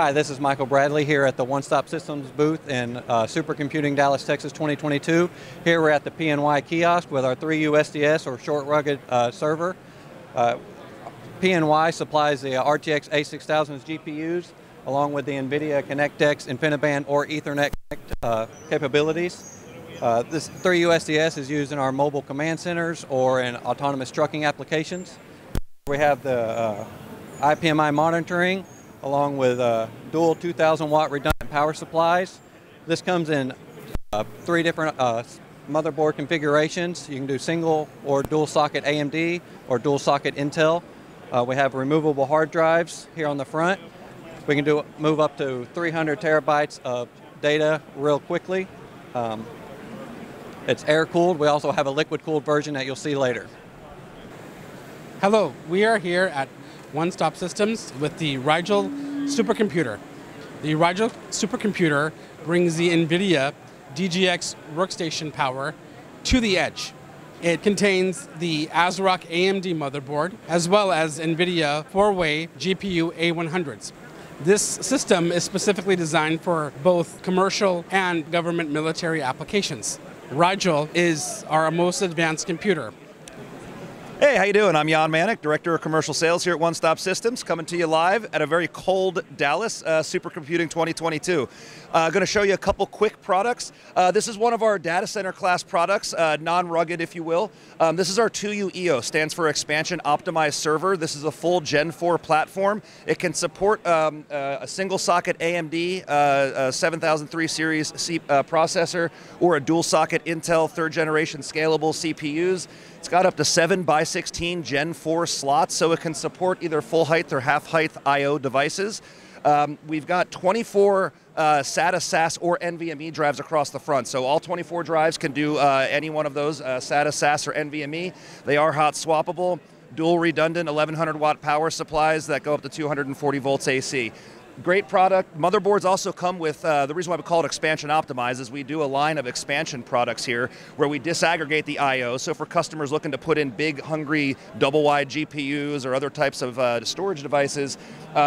Hi, this is Michael Bradley here at the One Stop Systems booth in Supercomputing, Dallas, Texas 2022. Here we're at the PNY kiosk with our 3U SDS or short rugged server. PNY supplies the RTX A6000's GPUs along with the NVIDIA ConnectX InfiniBand or Ethernet capabilities. This 3U SDS is used in our mobile command centers or in autonomous trucking applications. We have the IPMI monitoring along with dual 2,000 watt redundant power supplies. This comes in 3 different motherboard configurations. You can do single or dual socket AMD or dual socket Intel. We have removable hard drives here on the front. We can move up to 300 terabytes of data real quickly. It's air cooled. We also have a liquid cooled version that you'll see later. Hello, we are here at One Stop Systems with the Rigel supercomputer. The Rigel supercomputer brings the NVIDIA DGX workstation power to the edge. It contains the ASRock AMD motherboard as well as NVIDIA 4-way GPU A100s. This system is specifically designed for both commercial and government military applications. Rigel is our most advanced computer. Hey, how you doing? I'm Jaan Mannik, Director of Commercial Sales here at One Stop Systems, coming to you live at a very cold Dallas, Supercomputing 2022. Going to show you a couple quick products. This is one of our data center class products, non-rugged if you will. This is our 2U EOS, stands for Expansion Optimized Server. This is a full Gen 4 platform. It can support a single socket AMD 7003 series processor or a dual socket Intel 3rd generation scalable CPUs. It's got up to 7x16 Gen 4 slots, so it can support either full height or half height I/O devices. We've got 24 SATA, SAS, or NVMe drives across the front. So all 24 drives can do any one of those, SATA, SAS, or NVMe. They are hot swappable, dual redundant 1100 watt power supplies that go up to 240 volts AC. Great product. Motherboards also come with, the reason why we call it Expansion Optimized is we do a line of expansion products here where we disaggregate the I/O. So for customers looking to put in big, hungry, double-wide GPUs or other types of storage devices,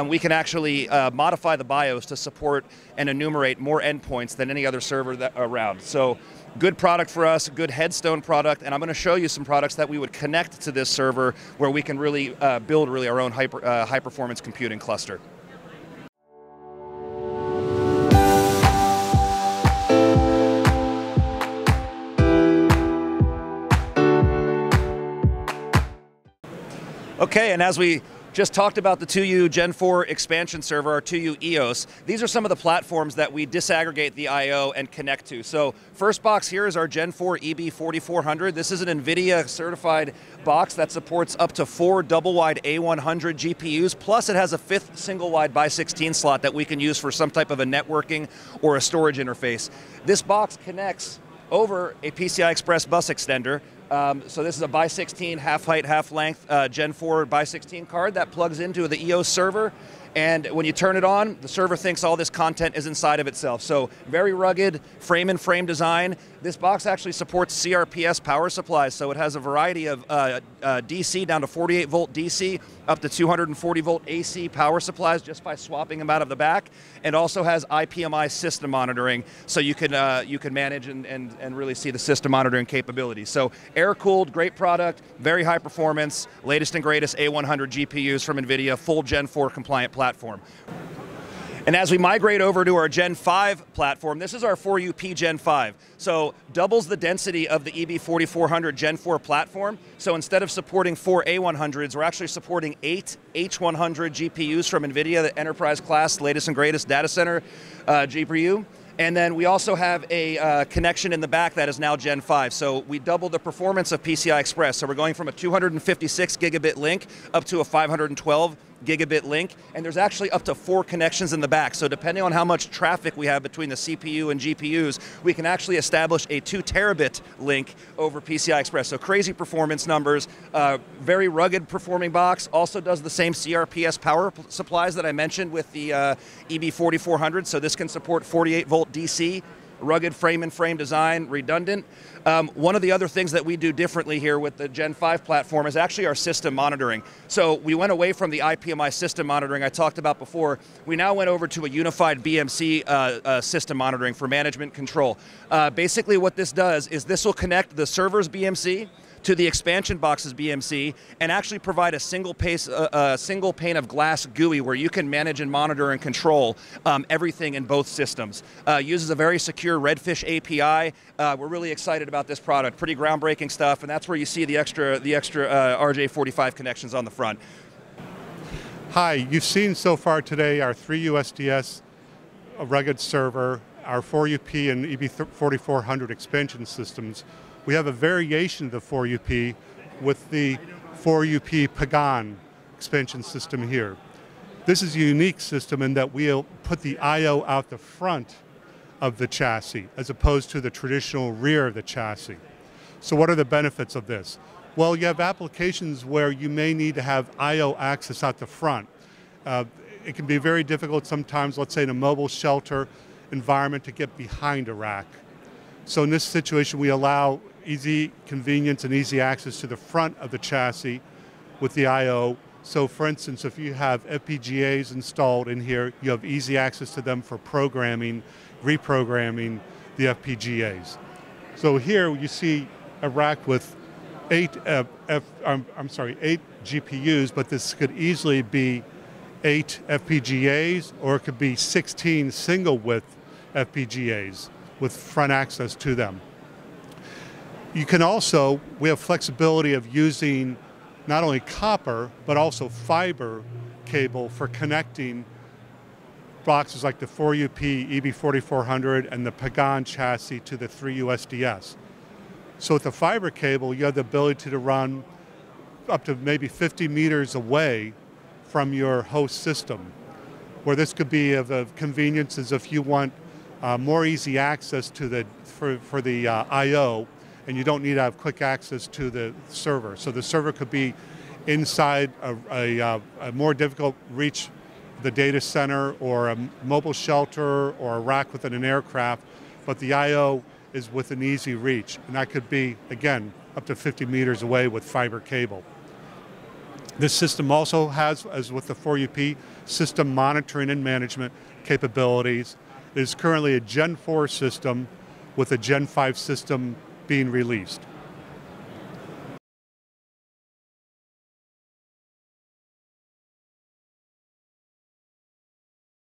we can actually modify the BIOS to support and enumerate more endpoints than any other server around. So good product for us, good headstone product, and I'm going to show you some products that we would connect to this server where we can really build our own high-performance computing cluster. Okay, and as we just talked about the 2U Gen 4 expansion server, our 2U EOS, these are some of the platforms that we disaggregate the I/O and connect to. So first box here is our Gen 4 EB4400. This is an NVIDIA certified box that supports up to 4 double-wide A100 GPUs, plus it has a 5th single-wide x16 slot that we can use for some type of a networking or a storage interface. This box connects over a PCI Express bus extender. So this is a x16 half height, half length Gen 4 x16 card that plugs into the EOS server, and when you turn it on, the server thinks all this content is inside of itself. So very rugged, frame-in-frame design. This box actually supports CRPS power supplies, so it has a variety of DC down to 48 volt DC, up to 240 volt AC power supplies just by swapping them out of the back, and also has IPMI system monitoring, so you can manage and really see the system monitoring capabilities. So air-cooled, great product, very high performance, latest and greatest A100 GPUs from NVIDIA, full Gen 4 compliant platform. And as we migrate over to our Gen 5 platform, this is our 4UP Gen 5. So doubles the density of the EB4400 Gen 4 platform. So instead of supporting 4 A100s, we're actually supporting 8 H100 GPUs from NVIDIA, the enterprise class, latest and greatest data center GPU. And then we also have a connection in the back that is now Gen 5. So we doubled the performance of PCI Express. So we're going from a 256 gigabit link up to a 512 gigabit link, and there's actually up to 4 connections in the back. So depending on how much traffic we have between the CPU and GPUs, we can actually establish a 2 terabit link over PCI Express. So crazy performance numbers, very rugged performing box, also does the same CRPS power supplies that I mentioned with the EB4400. So this can support 48 volt DC, rugged frame-in-frame design, redundant. One of the other things that we do differently here with the Gen 5 platform is actually our system monitoring. So we went away from the IPMI system monitoring I talked about before. We now went over to a unified BMC system monitoring for management control. Basically what this does is this will connect the server's BMC to the expansion box's BMC and actually provide a single pane of glass GUI where you can manage and monitor and control everything in both systems. Uses a very secure Redfish API. We're really excited about this product. Pretty groundbreaking stuff, and that's where you see the extra RJ45 connections on the front. Hi, you've seen so far today our 3 USDS rugged server, our 4UP and EB4400 expansion systems. We have a variation of the 4UP with the 4UP Pagan expansion system here. This is a unique system in that we'll put the I/O out the front of the chassis as opposed to the traditional rear of the chassis. So what are the benefits of this? Well, you have applications where you may need to have I/O access out the front. It can be very difficult sometimes, let's say in a mobile shelter environment, to get behind a rack. So in this situation, we allow easy convenience and easy access to the front of the chassis with the I/O. So for instance, if you have FPGAs installed in here, you have easy access to them for programming, reprogramming the FPGAs. So here you see a rack with 8 GPUs, but this could easily be 8 FPGAs, or it could be 16 single width FPGAs with front access to them. You can also, we have flexibility of using not only copper, but also fiber cable for connecting boxes like the 4UP, EB4400, and the Pagan chassis to the 3 USDS. So with the fiber cable, you have the ability to run up to maybe 50 meters away from your host system, where this could be of convenience as if you want more easy access to the for the I/O, and you don't need to have quick access to the server. So the server could be inside a more difficult reach, the data center or a mobile shelter or a rack within an aircraft, but the I/O is within easy reach, and that could be, again, up to 50 meters away with fiber cable. This system also has, as with the 4UP, system monitoring and management capabilities. It is currently a Gen 4 system with a Gen 5 system being released.